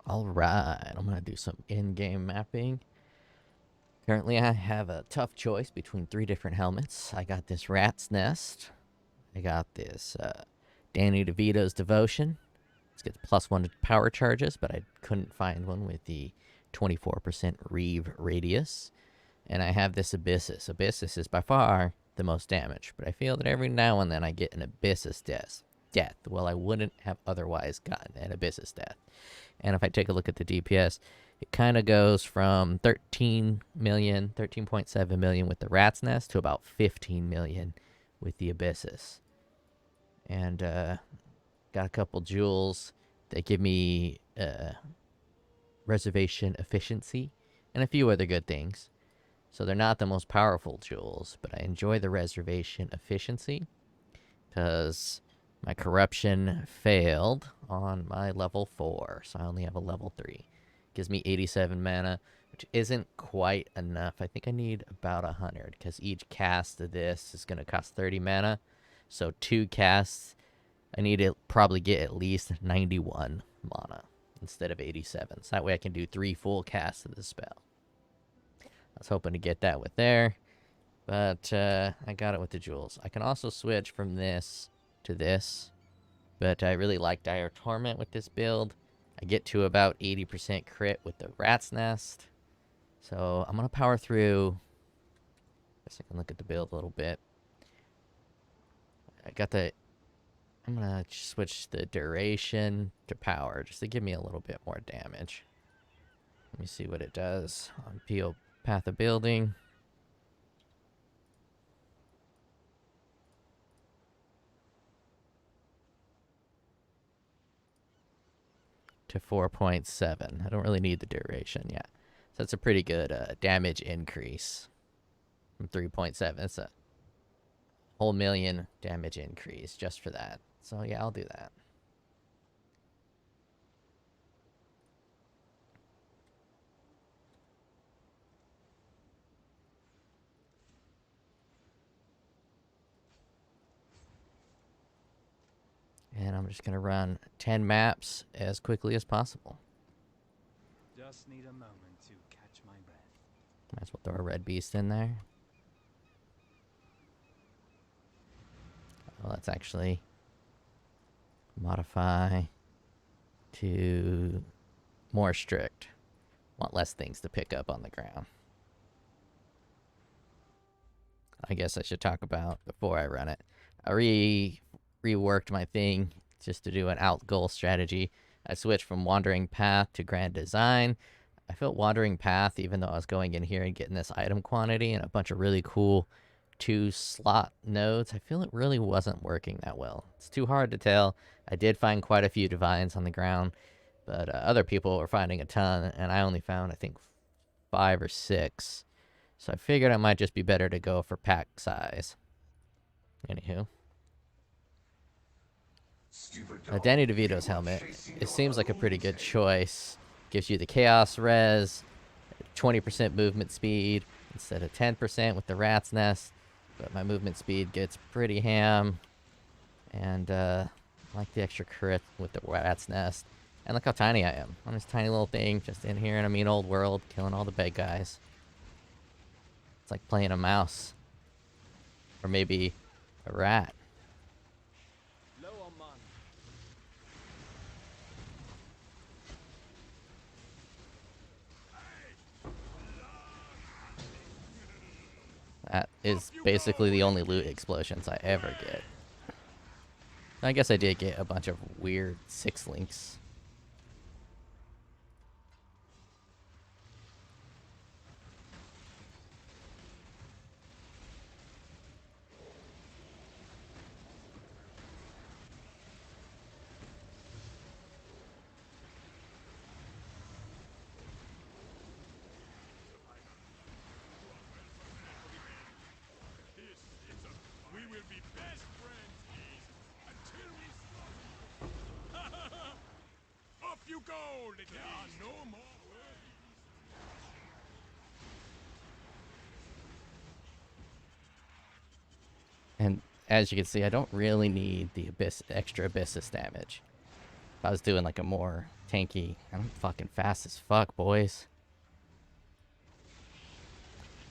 Alright, I'm gonna do some in-game mapping. Currently, I have a tough choice between 3 different helmets. I got this Rat's Nest. I got this Danny DeVito's Devotion. This gets +1 to power charges, but I couldn't find one with the 24% Reave radius. And I have this Abyssus. Abyssus is by far the most damage, but I feel that every now and then I get an Abyssus death. Well, I wouldn't have otherwise gotten an Abyssus death. And if I take a look at the DPS, it kind of goes from 13 million, 13.7 million with the Rat's Nest to about 15 million with the Abyssus. And got a couple jewels that give me reservation efficiency and a few other good things. So they're not the most powerful jewels, but I enjoy the reservation efficiency because my corruption failed on my level 4, so I only have a level 3. Gives me 87 mana, which isn't quite enough. I think I need about 100, because each cast of this is going to cost 30 mana. So 2 casts, I need to probably get at least 91 mana instead of 87. So that way I can do 3 full casts of the spell. I was hoping to get that with there, but I got it with the jewels. I can also switch from this to this, but I really like Dire Torment with this build. I get to about 80% crit with the Rat's Nest, so I'm gonna power through. Guess I can look at the build a little bit. I'm gonna switch the duration to power just to give me a little bit more damage. Let me see what it does on PO Path of Building. To 4.7. I don't really need the duration yet. So that's a pretty good damage increase from 3.7. It's a whole million damage increase just for that. So yeah, I'll do that. And I'm just going to run 10 maps as quickly as possible. Just need a moment to catch my breath. Might as well throw a red beast in there. Well, let's actually modify to more strict. Want less things to pick up on the ground. I guess I should talk about before I run it. I reworked my thing just to do an out goal strategy. I switched from Wandering Path to Grand Design. I felt Wandering Path, even though I was going in here and getting this item quantity and a bunch of really cool 2-slot nodes, I feel it really wasn't working that well. It's too hard to tell. I did find quite a few divines on the ground, but other people were finding a ton, and I only found, I think, 5 or 6. So I figured it might just be better to go for pack size. Anywho. Danny DeVito's helmet. It seems like a pretty good choice. Gives you the Chaos Res, 20% movement speed instead of 10% with the Rat's Nest. But my movement speed gets pretty ham. And I like the extra crit with the Rat's Nest. And look how tiny I am. On this tiny little thing, just in here in a mean old world, killing all the big guys. It's like playing a mouse. Or maybe a rat. That is basically the only loot explosions I ever get. I guess I did get a bunch of weird 6 links. And as you can see, I don't really need the extra Abyssus damage. If I was doing like a more tanky. I'm fucking fast as fuck, boys.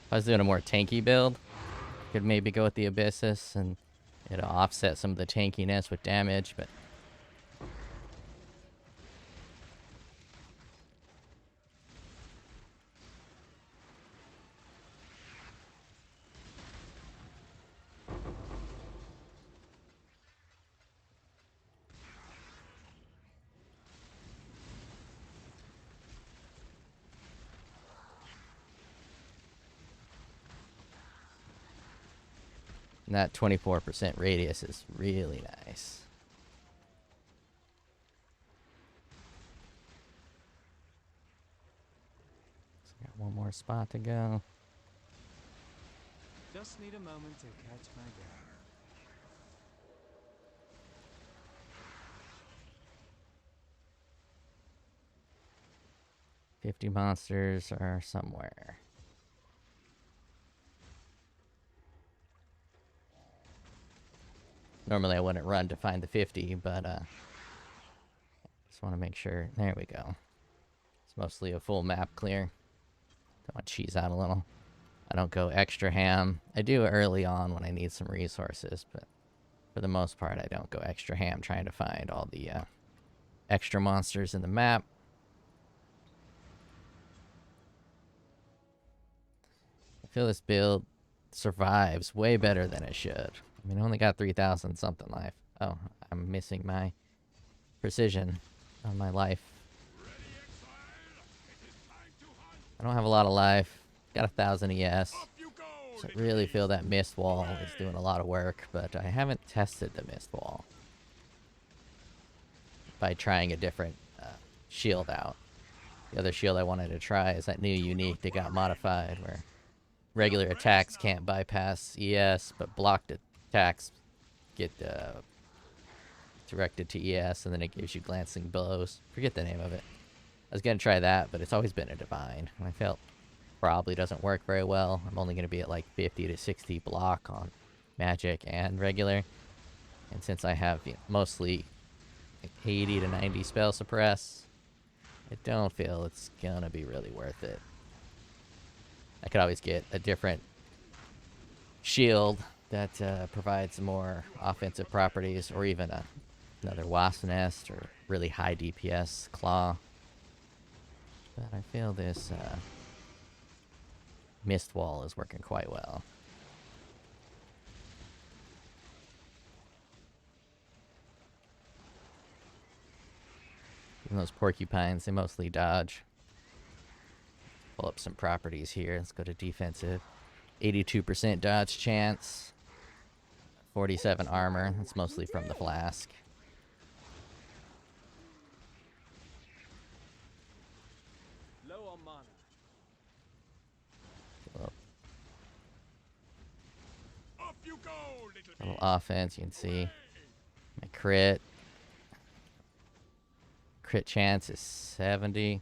If I was doing a more tanky build, could maybe go with the Abyssus and it'll offset some of the tankiness with damage, but that 24% radius is really nice. So got one more spot to go. Just need a moment to catch my breath. 50 monsters are somewhere. Normally I wouldn't run to find the 50, but just want to make sure. There we go. It's mostly a full map clear. Don't want to cheese out a little. I don't go extra ham. I do early on when I need some resources, but for the most part I don't go extra ham trying to find all the extra monsters in the map. I feel this build survives way better than it should. I mean, I only got 3,000 something life. Oh, I'm missing my precision on my life. I don't have a lot of life. Got 1,000 ES. So I really feel that mist wall is doing a lot of work, but I haven't tested the mist wall by trying a different shield out. The other shield I wanted to try is that new unique that got modified where regular attacks can't bypass ES, but blocked attacks get directed to ES, and then it gives you glancing blows. Forget the name of it. I was going to try that, but it's always been a divine. I felt probably doesn't work very well. I'm only going to be at like 50 to 60 block on magic and regular. And since I have mostly like 80 to 90 spell suppress, I don't feel it's going to be really worth it. I could always get a different shield that provides more offensive properties, or even another wasp nest or really high DPS claw. But I feel this mist wall is working quite well. Even those porcupines, they mostly dodge. Pull up some properties here. Let's go to defensive. 82% dodge chance. 47 armor. That's mostly from the flask. Low on mana. Off you go, Little offense, you can see. My crit chance is 70.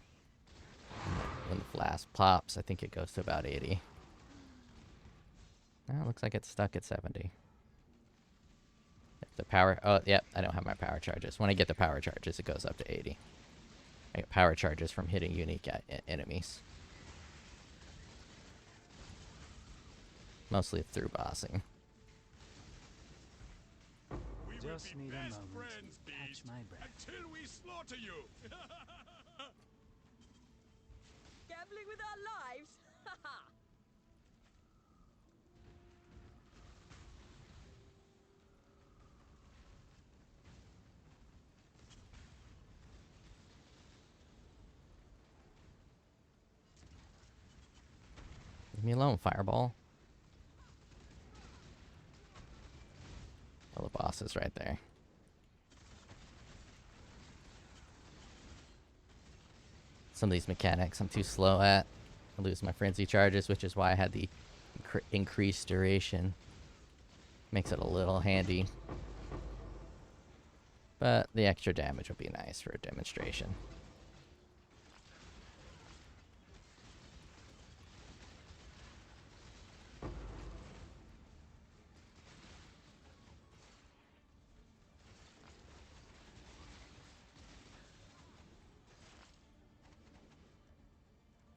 When the flask pops, I think it goes to about 80. Now it looks like it's stuck at 70. If the power... Oh, yep, I don't have my power charges. When I get the power charges, it goes up to 80. I get power charges from hitting unique enemies. Mostly through bossing. Just need a moment to catch my breath. Until we slaughter you. Gambling with our lives? Leave me alone, fireball. Oh, the boss is right there. Some of these mechanics I'm too slow at. I lose my frenzy charges, which is why I had the increased duration. Makes it a little handy. But the extra damage would be nice for a demonstration.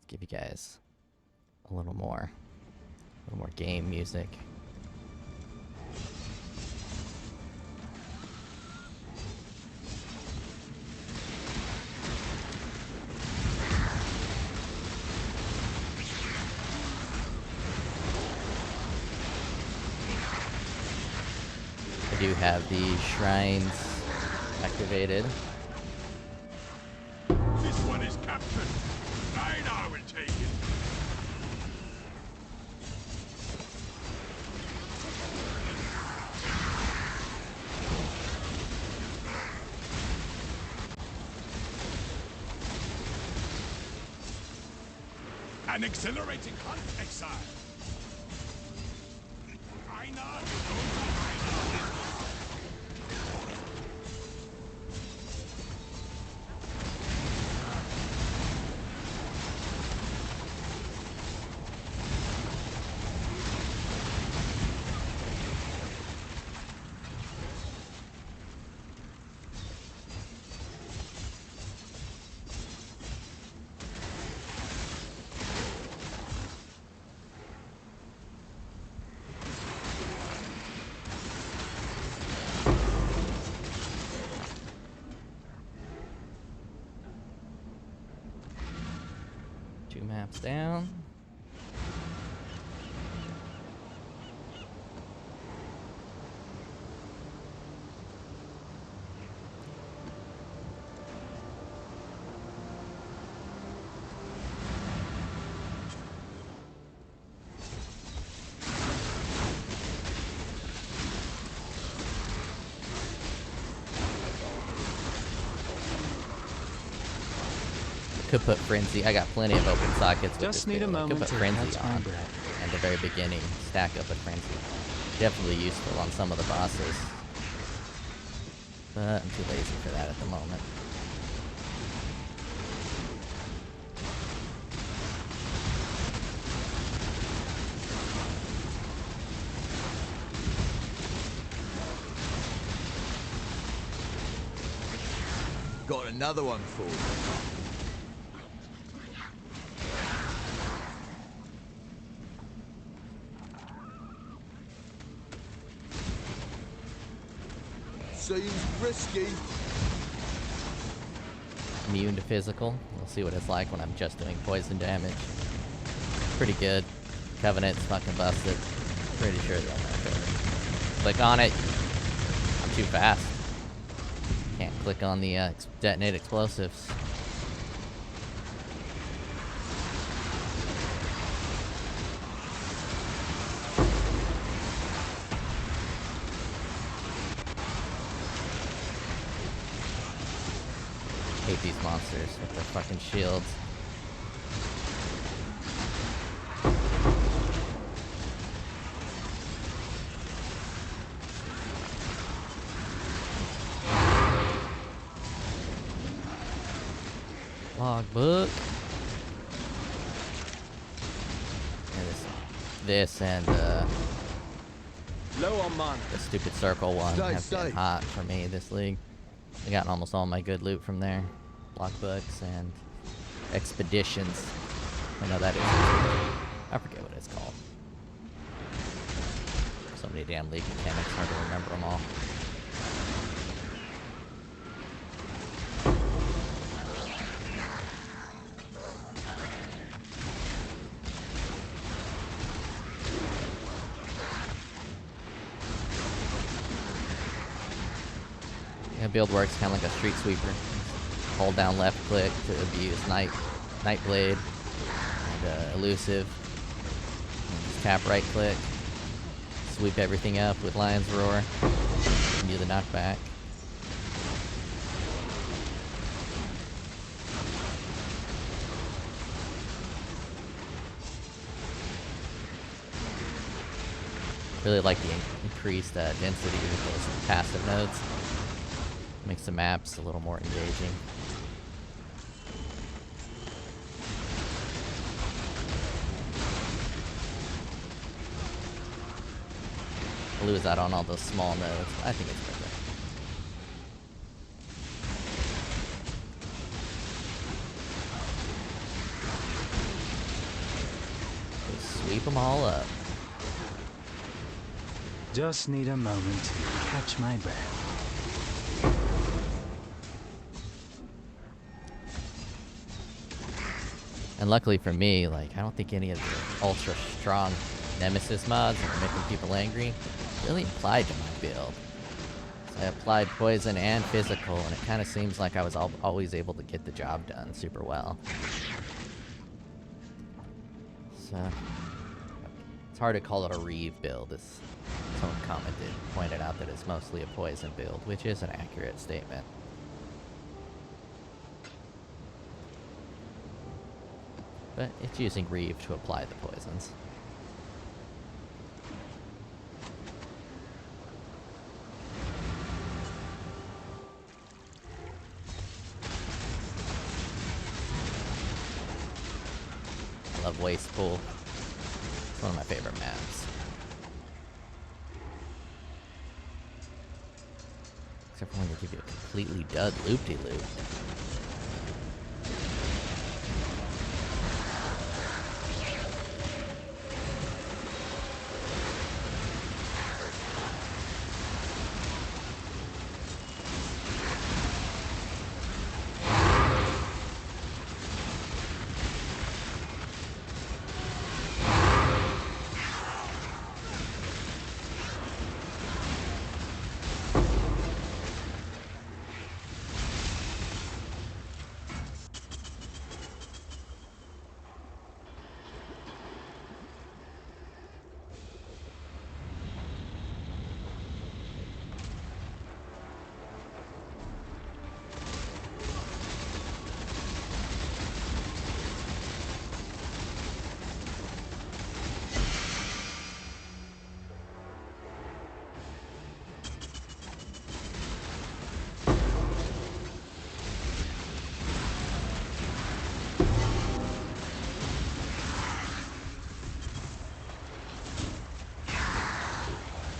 give you guys a little more game music. I do have the shrines activated. This one is captured. I will take it. An exhilarating hunt, exile. Two maps down. Could put Frenzy. I got plenty of open sockets with Just this need a build. I could moment put to Frenzy catch my on breath. at the very beginning. Stack up with Frenzy. Definitely useful on some of the bosses. But I'm too lazy for that at the moment. Got another one for you. Seems risky. Immune to physical. We'll see what it's like when I'm just doing poison damage. Pretty good. Covenant's fucking busted. Pretty sure they'll make it. Click on it. I'm too fast. Can't click on the detonate explosives. Hate these monsters with their fucking shields. Logbook. Yeah, this and Low on mana. the stupid circle one Stay have been safe. hot for me this league. I got almost all my good loot from there. Logbooks and expeditions. I know that is. I forget what it's called. So many damn league mechanics, hard to remember them all. Yeah, build works kind of like a street sweeper. Hold down left click to abuse nightblade and elusive. And just tap right click. Sweep everything up with lion's roar. And do the knockback. Really like the increased density with those passive nodes. Makes the maps a little more engaging. I lose out on all those small nodes. I think it's better. sweep them all up. Just need a moment to catch my breath. And luckily for me, like, I don't think any of the ultra strong nemesis mods that are making people angry really applied to my build. So I applied poison and physical, and it kind of seems like I was always able to get the job done super well. So it's hard to call it a Reave build, as someone commented, pointed out that it's mostly a poison build, which is an accurate statement. But it's using Reave to apply the poisons. I love Waste Pool. It's one of my favorite maps. Except for when they give you a completely dud loop-de-loop.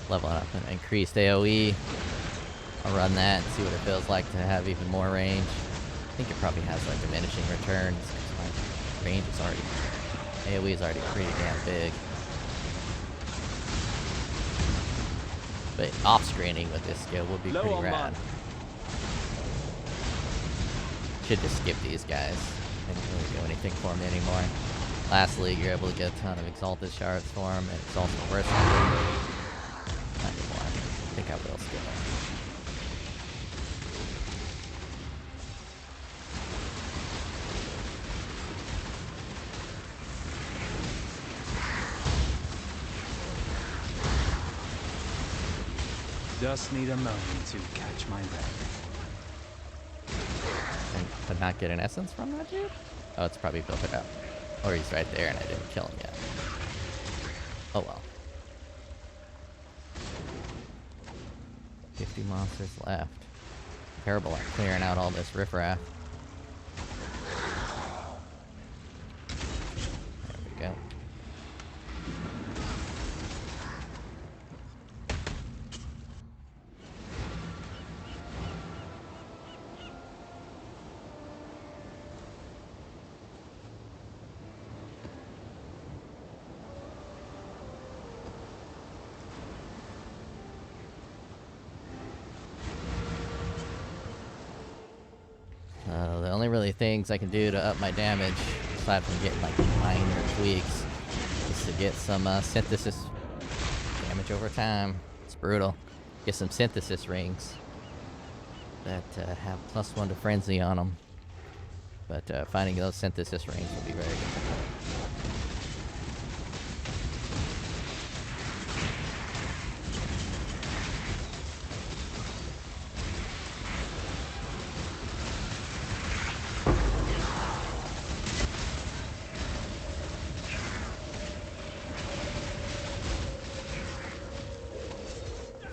Leveling up an increased AoE. I'll run that and see what it feels like to have even more range. I think it probably has like diminishing returns, 'cause my range is already, AoE is already pretty damn big. But off-screening with this skill would be Low pretty on rad. mana. Should just skip these guys. They don't really do anything for me anymore. Last league, you're able to get a ton of Exalted Shards for them, and it's also worth something. Not anymore. I think I will skip it. Just need a moment to catch my breath. And to not get an essence from that dude? Oh, it's probably built it up. Or he's right there and I didn't kill him yet. Oh well. 50 monsters left. Terrible at clearing out all this riffraff. There we go. The only really things I can do to up my damage, aside from getting like minor tweaks, is to get some synthesis damage over time. It's brutal. Get some synthesis rings that have +1 to frenzy on them. But finding those synthesis rings will be very difficult.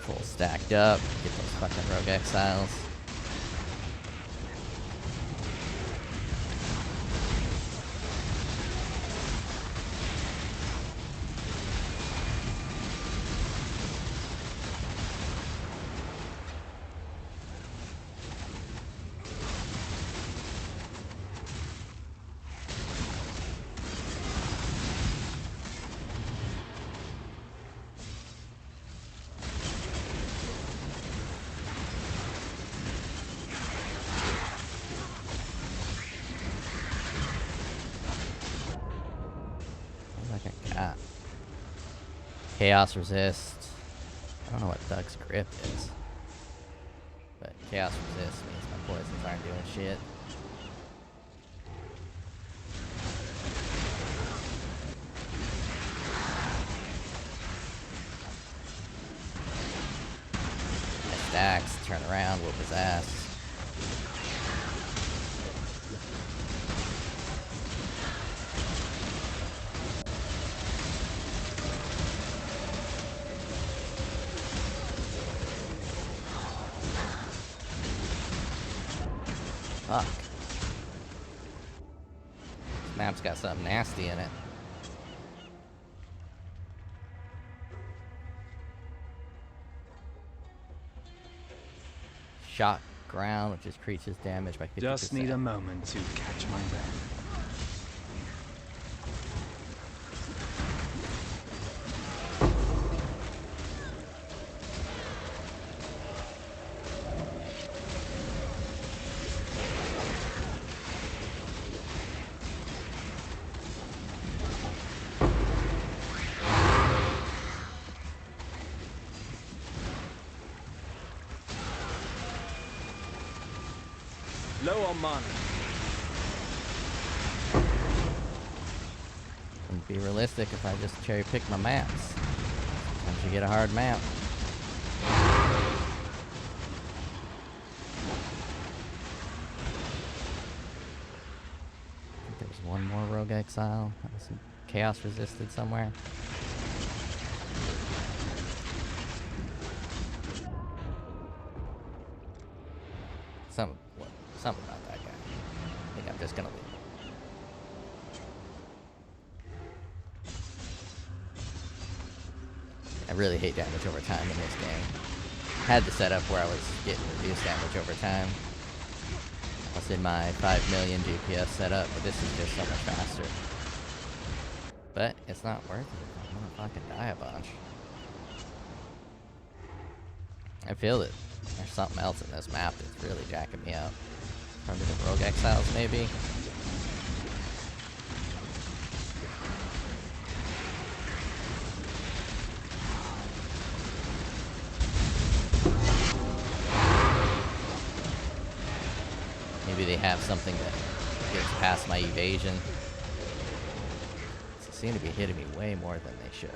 Full stacked up, get those fucking rogue exiles. Chaos resist. I don't know what Doug's grip is. But chaos resist means my poisons aren't doing shit. My stacks, turn around, whoop his ass. Fuck. This map's got something nasty in it. Shock ground, which increases damage by 50%. Just need a moment to catch my breath. Low on mana. Wouldn't be realistic if I just cherry pick my maps. Sometimes you get a hard map. I think there's one more rogue exile. That was chaos resisted somewhere. Something about that guy. I think I'm just gonna leave him. I really hate damage over time in this game. Had the setup where I was getting reduced damage over time. I was in my 5 million DPS setup, but this is just so much faster. But it's not worth it. I'm gonna fucking die a bunch. I feel it. There's something else in this map that's really jacking me up. Probably the rogue exiles, maybe. Maybe they have something that gets past my evasion. They seem to be hitting me way more than they should.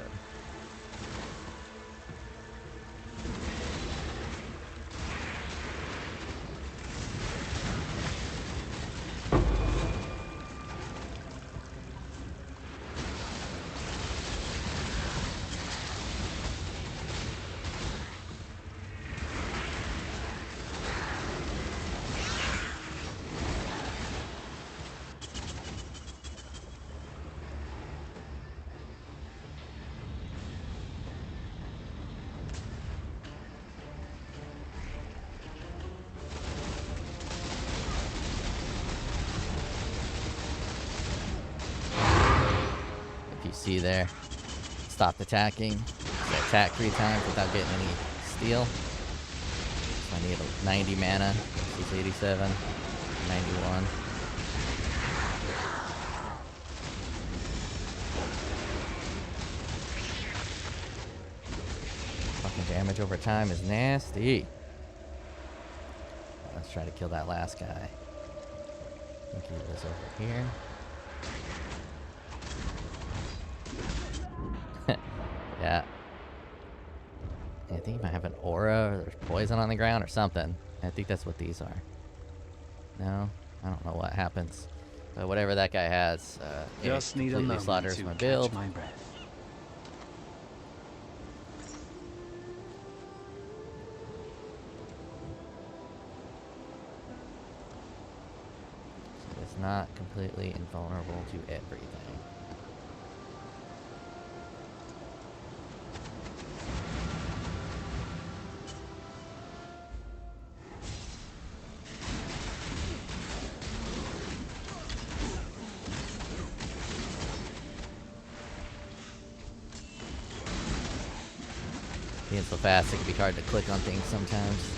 See there, stopped attacking. So I attack 3 times without getting any steal. So I need 90 mana. She's 87, 91. Fucking damage over time is nasty. Let's try to kill that last guy. I think he was over here. Yeah. I think he might have an aura, or there's poison on the ground or something. I think that's what these are. No? I don't know what happens. But whatever that guy has, Just it need a completely moment slaughters to my catch build. my breath. So it's not completely invulnerable to everything. Being so fast, it can be hard to click on things sometimes.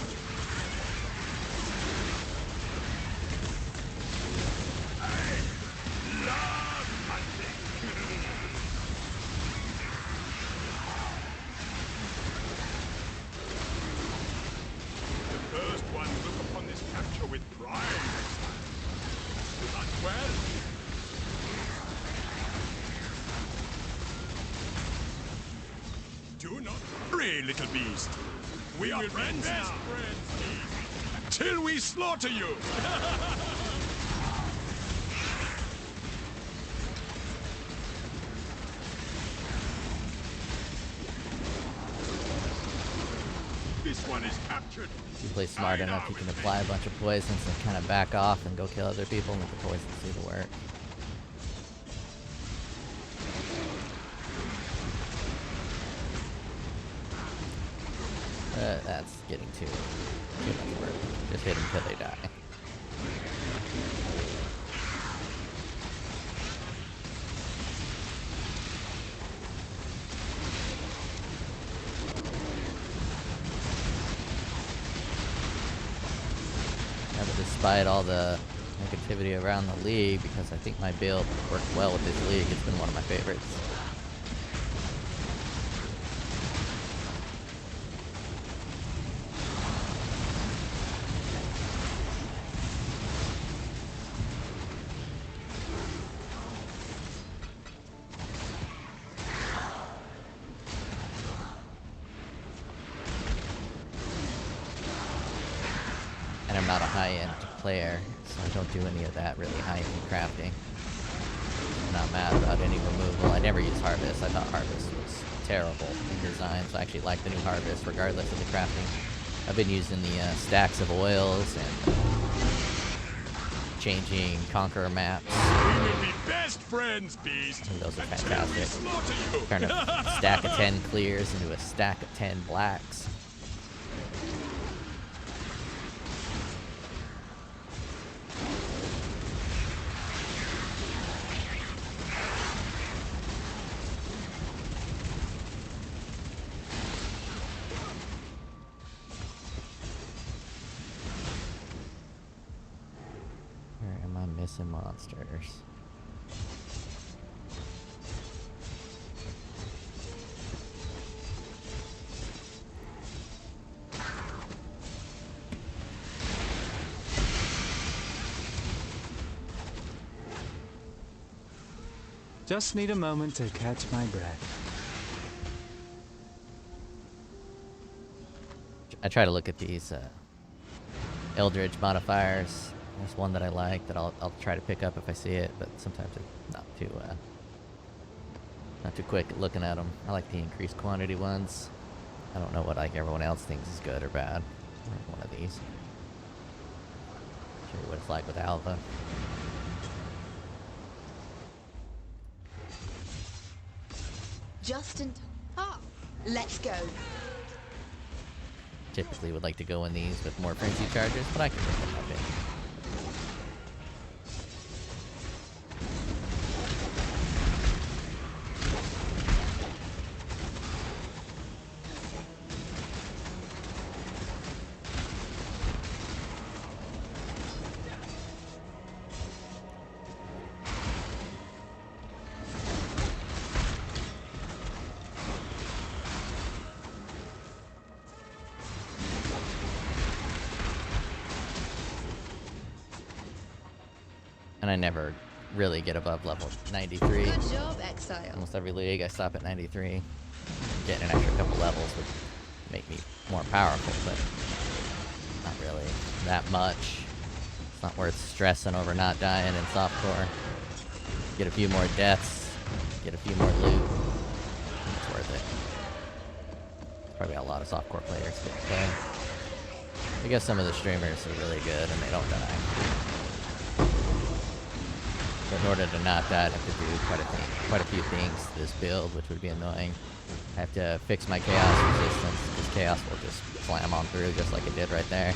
well? Do not worry, little beast. We are friends now. Till we slaughter you. This one is captured. If you play smart enough, you can apply a bunch of poisons and kind of back off and go kill other people and let the poisons do the work. That's getting too much work. Just hit them until they die. Yeah, but despite all the negativity around the league, because I think my build worked well with this league, it's been one of my favorites. And I'm not a high-end player, so I don't do any of that really high-end crafting. I'm not mad about any removal. I never use Harvest. I thought Harvest was terrible in design, so I actually like the new Harvest regardless of the crafting. I've been using the stacks of oils and changing Conqueror maps. We will be best friends, beast. And those are until we fantastic. slaughter you. Turn a stack of 10 clears into a stack of 10 blacks. Where am I missing monsters? Just need a moment to catch my breath. I try to look at these Eldritch modifiers. There's one that I like that I'll try to pick up if I see it, but sometimes it's not too quick at looking at them. I like the increased quantity ones. I don't know what like everyone else thinks is good or bad. I like one of these. Show you what it's like with Alpha. Let's go. Typically would like to go in these with more frenzy charges, but I can pick them up in. And I never really get above level 93. Good job, Exile. Almost every league I stop at 93. Getting an extra couple levels would make me more powerful, but not really that much. It's not worth stressing over not dying in softcore. Get a few more deaths, get a few more loot. It's worth it. Probably a lot of softcore players get play. I guess some of the streamers are really good and they don't die. But in order to not die, I have to do quite a few things to this build, which would be annoying. I have to fix my chaos resistance, because chaos will just slam on through just like it did right there.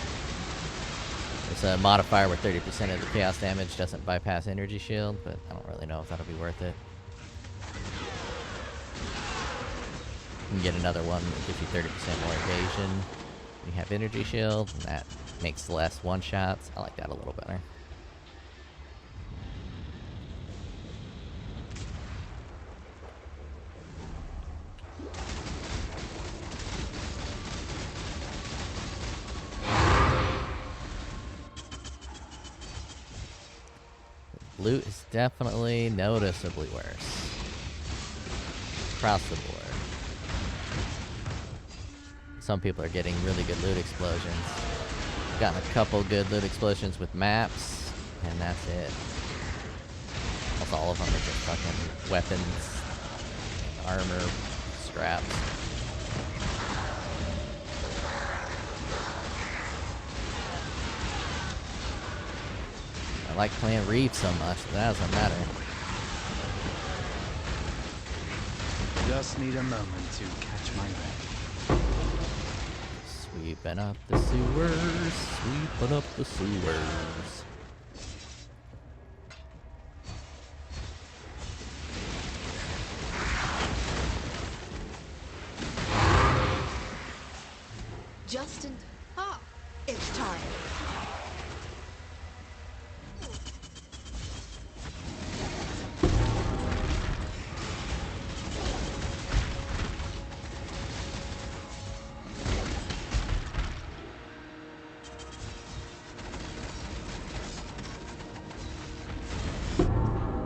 There's a modifier where 30% of the chaos damage doesn't bypass energy shield, but I don't really know if that'll be worth it. You can get another one that gives you 30% more evasion. You have energy shield, and that makes less one-shots. I like that a little better. Loot is definitely noticeably worse. Across the board. Some people are getting really good loot explosions. I've gotten a couple good loot explosions with maps, and that's it. Almost all of them are just fucking weapons, armor, scraps. I like playing Reave so much, but that doesn't matter. Just need a moment to catch my breath. Sweeping up the sewers, sweeping up the sewers. Justin. Ah, it's time.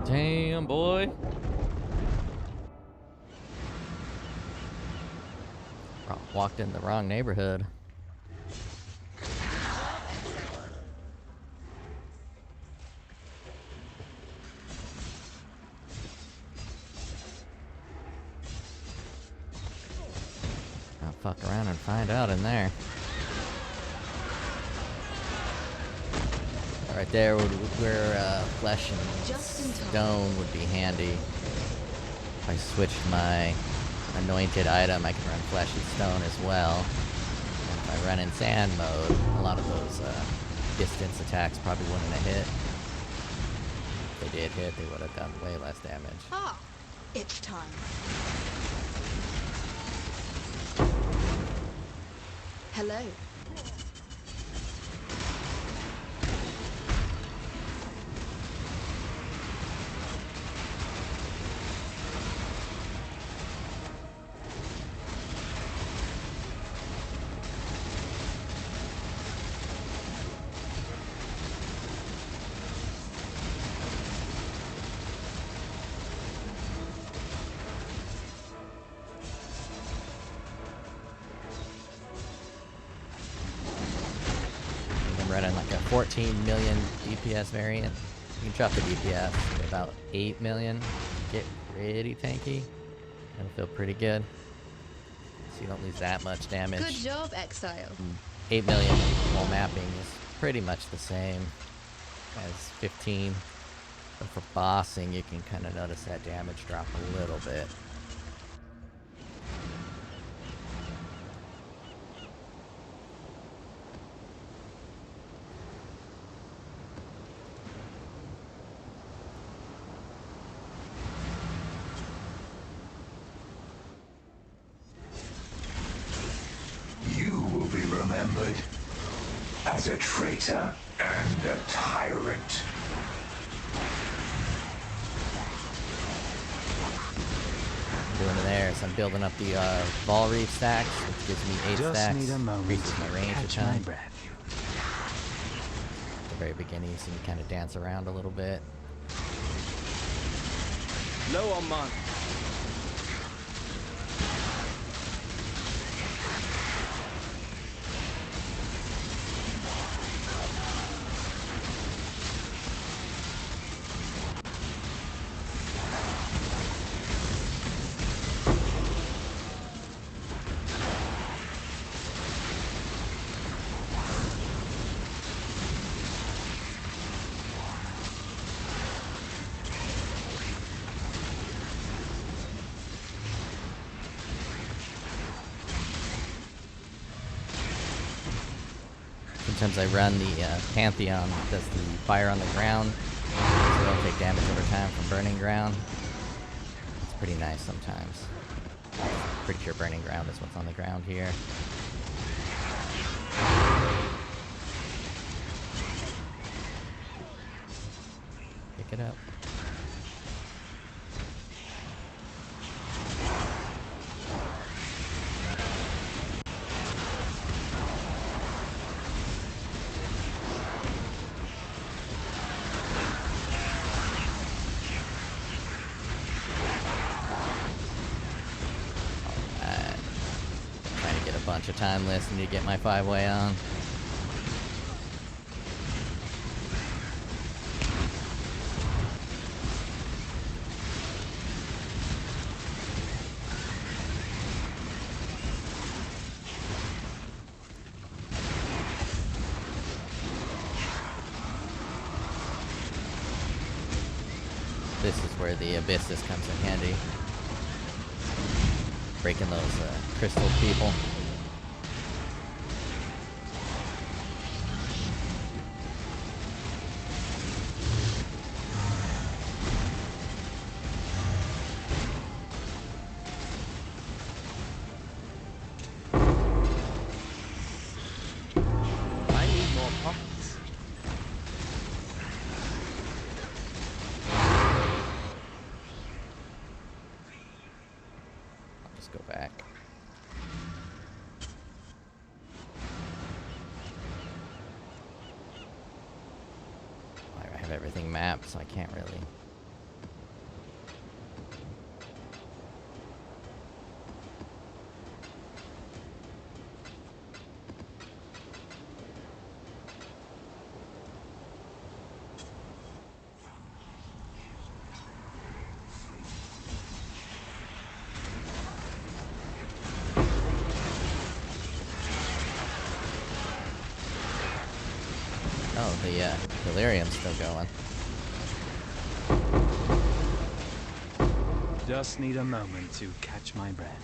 Damn, boy. Walked in the wrong neighborhood. I'll fuck around and find out in there. Right there where flesh and stone would be handy. If I switched my anointed item, I can run flesh and stone as well. And if I run in sand mode, a lot of those distance attacks probably wouldn't have hit. If they did hit, they would have done way less damage. Ah, it's time. Hello. Running like a 14 million DPS variant. You can drop the DPS to about 8 million. Get pretty tanky. It'll feel pretty good. So you don't lose that much damage. Good job, Exile. 8 million while mapping is pretty much the same as 15. But for bossing, you can kind of notice that damage drop a little bit. Remembered as a traitor and a tyrant. Doing it there, so I'm building up the ball reef stacks, which gives me 8 Just stacks, need a moment increases my to range a catch my ton. breath. At the very beginning, so you kind of dance around a little bit. Low on mine. Sometimes I run the Pantheon that does the fire on the ground, so I don't take damage over time from burning ground. It's pretty nice sometimes. Pretty sure burning ground is what's on the ground here. Pick it up. bunch of time listening to get my 5-way on. This is where the Abyssus comes in handy. Breaking those crystal people. I need more pockets. I'll just go back. I have everything mapped, so I can't really. Oh, the delirium's still going. Just need a moment to catch my breath.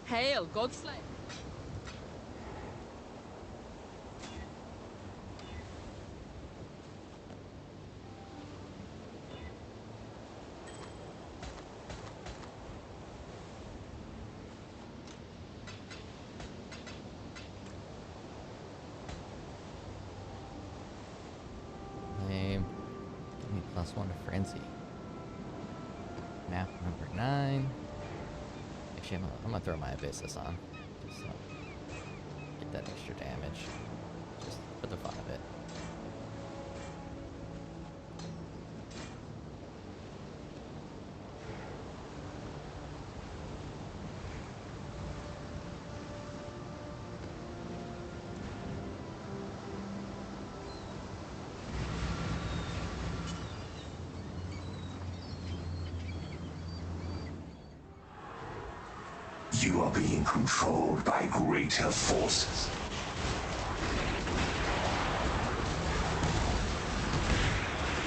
Hail, Godslayer! Lame. Give me +1 to frenzy. Map number 9. Actually, I'm gonna throw my Abyssus on. Just get that extra damage. Just for the fun of it. You are being controlled by greater forces.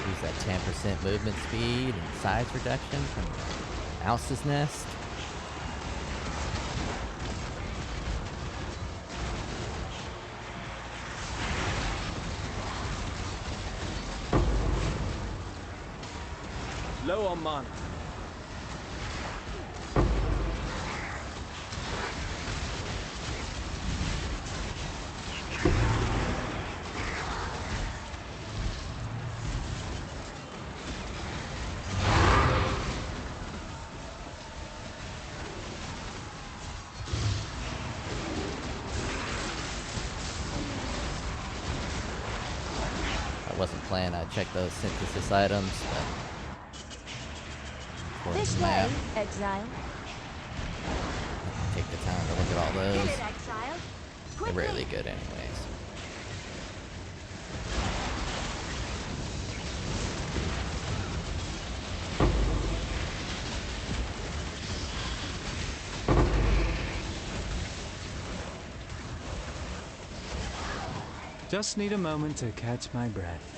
Use that 10% movement speed and size reduction from the Mouse's Nest. Low on mana. I wasn't planning I'd check those synthesis items, but for This the way, map, exile. take the time to look at all Get those. it, exile. They're Quickly. really good anyways. Just need a moment to catch my breath.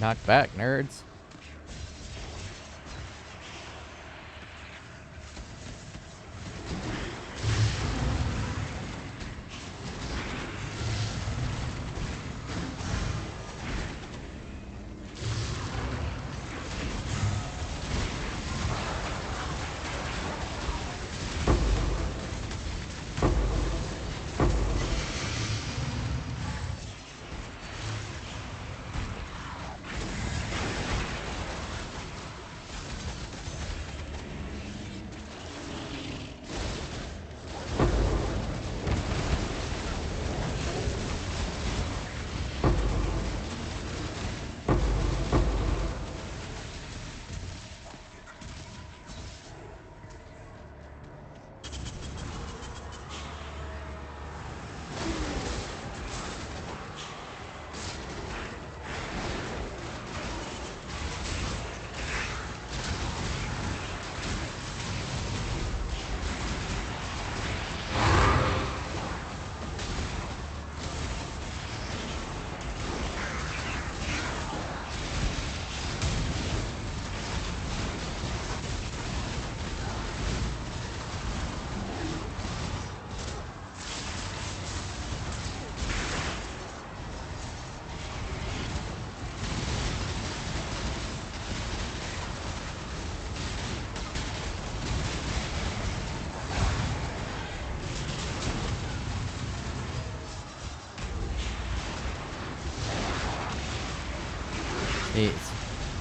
Knock back, nerds. It's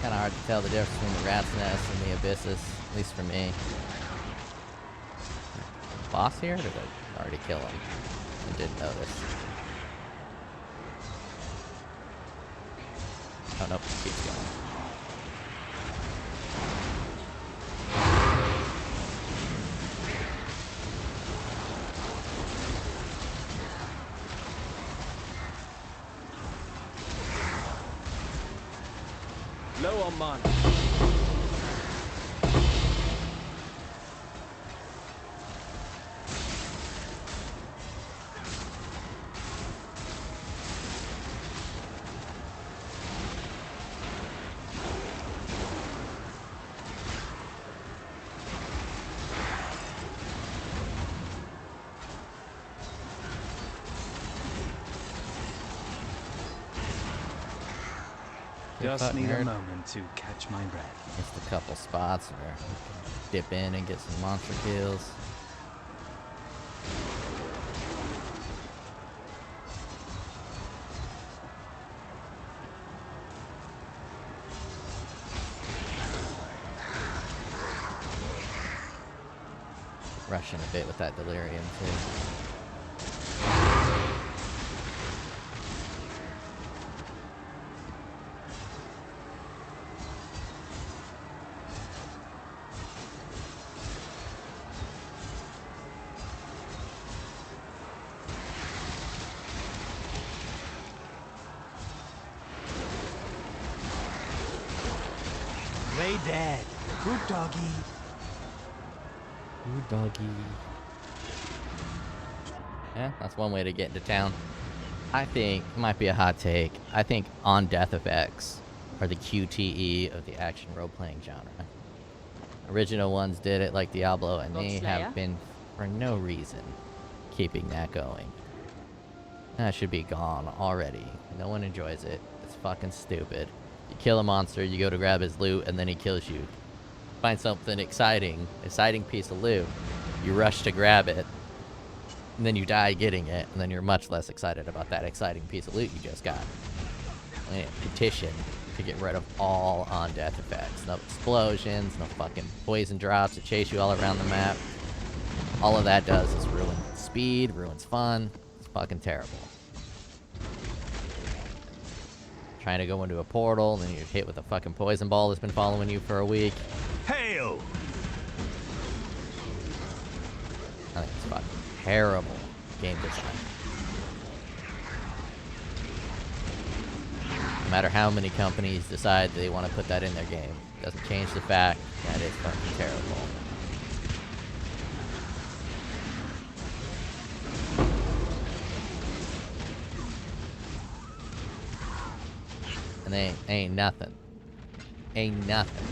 kind of hard to tell the difference between the rat's nest and the abyssus, at least for me. Boss here? Or did I already kill him? I didn't notice. Oh nope, it keeps going. Low on mana. Just need a nerd. moment to catch my breath. Just a couple spots where we can dip in and get some monster kills. Rushing a bit with that delirium too. Way dead. Good doggy. Ooh, doggy. Yeah, that's one way to get into town. I think, it might be a hot take, I think on-death effects are the QTE of the action role-playing genre. Original ones did it like Diablo, and they Godslayer? have been, for no reason, keeping that going. That should be gone already. No one enjoys it. It's fucking stupid. You kill a monster, you go to grab his loot, and then he kills you. Find something exciting piece of loot, you rush to grab it, and then you die getting it, and then you're much less excited about that exciting piece of loot you just got. And petition to get rid of all on-death effects. No explosions, no fucking poison drops that chase you all around the map. All of that does is ruin speed, ruins fun. It's fucking terrible. Trying to go into a portal, then you're hit with a fucking poison ball that's been following you for a week. Hail! I think it's fucking terrible game design. No matter how many companies decide they want to put that in their game, doesn't change the fact that it's fucking terrible. And And they ain't nothing. Ain't nothing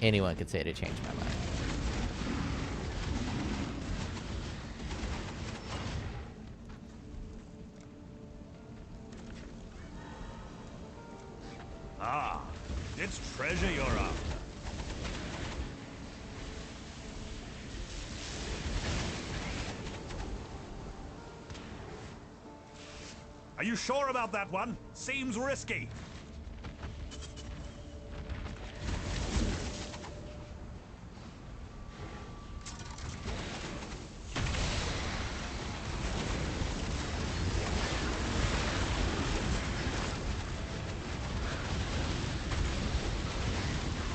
anyone could say to change my mind. Ah, it's treasure you're after. Are you sure about that one? Seems risky.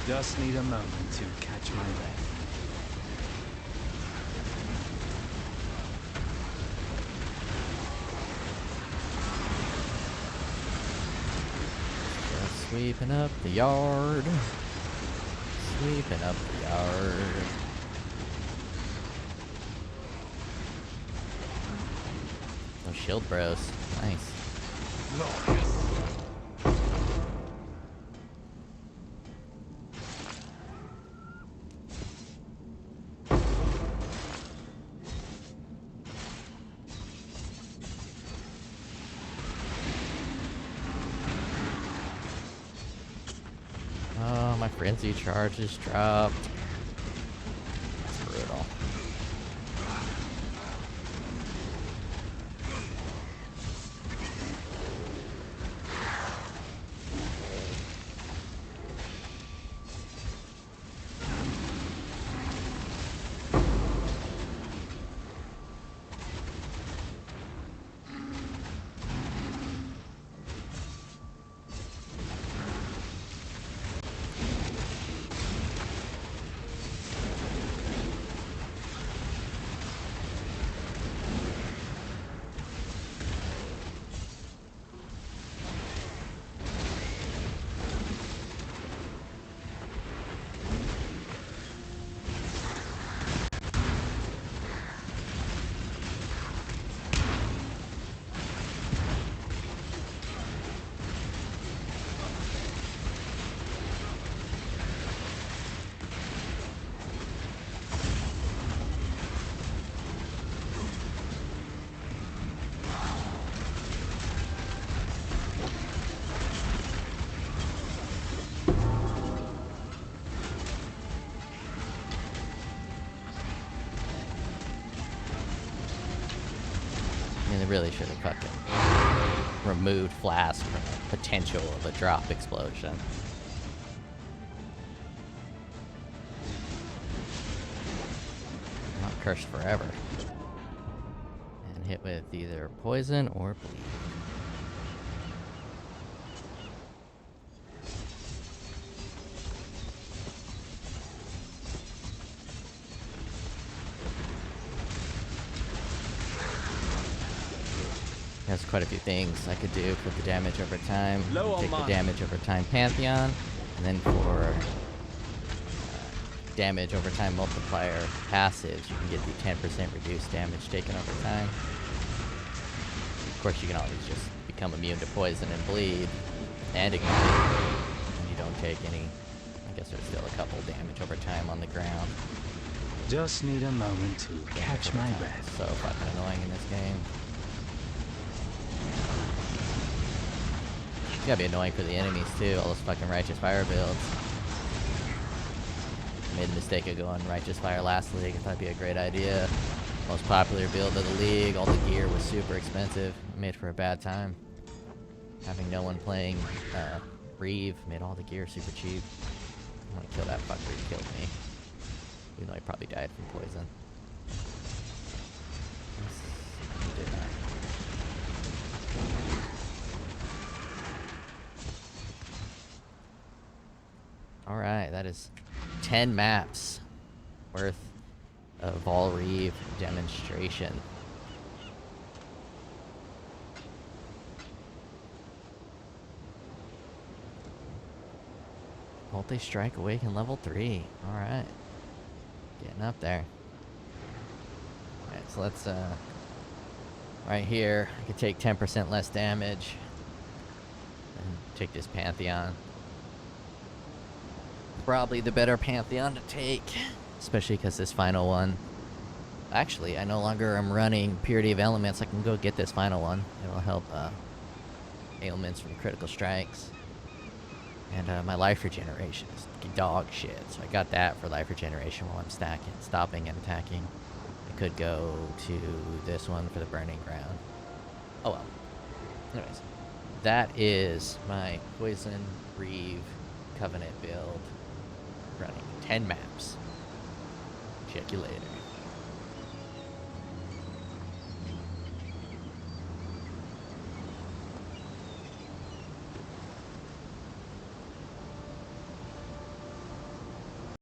Just need a moment to catch my breath. Just sweeping up the yard. Sweeping up the yard. Oh, shield bros. Nice. Oh, my frenzy charge is dropped. That's brutal. I mean, they really should have fucking removed Flask from the potential of a drop explosion. Not cursed forever. And hit with either poison or bleed. There's quite a few things I could do for the damage over time. Low on Take the mana. damage over time Pantheon, and then for damage over time multiplier passives, you can get the 10% reduced damage taken over time. Of course, you can always just become immune to poison and bleed and ignite, and you don't take any. I guess there's still a couple damage over time on the ground. Just need a moment to catch my breath. So fucking annoying in this game. It's gotta be annoying for the enemies too, all those fucking Righteous Fire builds. I made the mistake of going Righteous Fire last league. I thought it'd be a great idea. Most popular build of the league, all the gear was super expensive. It made for a bad time. Having no one playing Reave made all the gear super cheap. I want to kill that fucker, he killed me. Even though he probably died from poison. He did not. Alright, that is 10 maps worth of all Reave demonstration. Multi-strike awaken level 3. Alright. Getting up there. Alright, so let's right here, I could take 10% less damage. and take this Pantheon. Probably the better Pantheon to take, especially because this final one. Actually, I no longer am running Purity of Elements. I can go get this final one. It'll help ailments from critical strikes. And my life regeneration is dog shit. So I got that for life regeneration while I'm stopping and attacking. I could go to this one for the burning ground. Oh well. Anyways, that is my Poison Reave Covenant build. Running 10 maps. Check you later.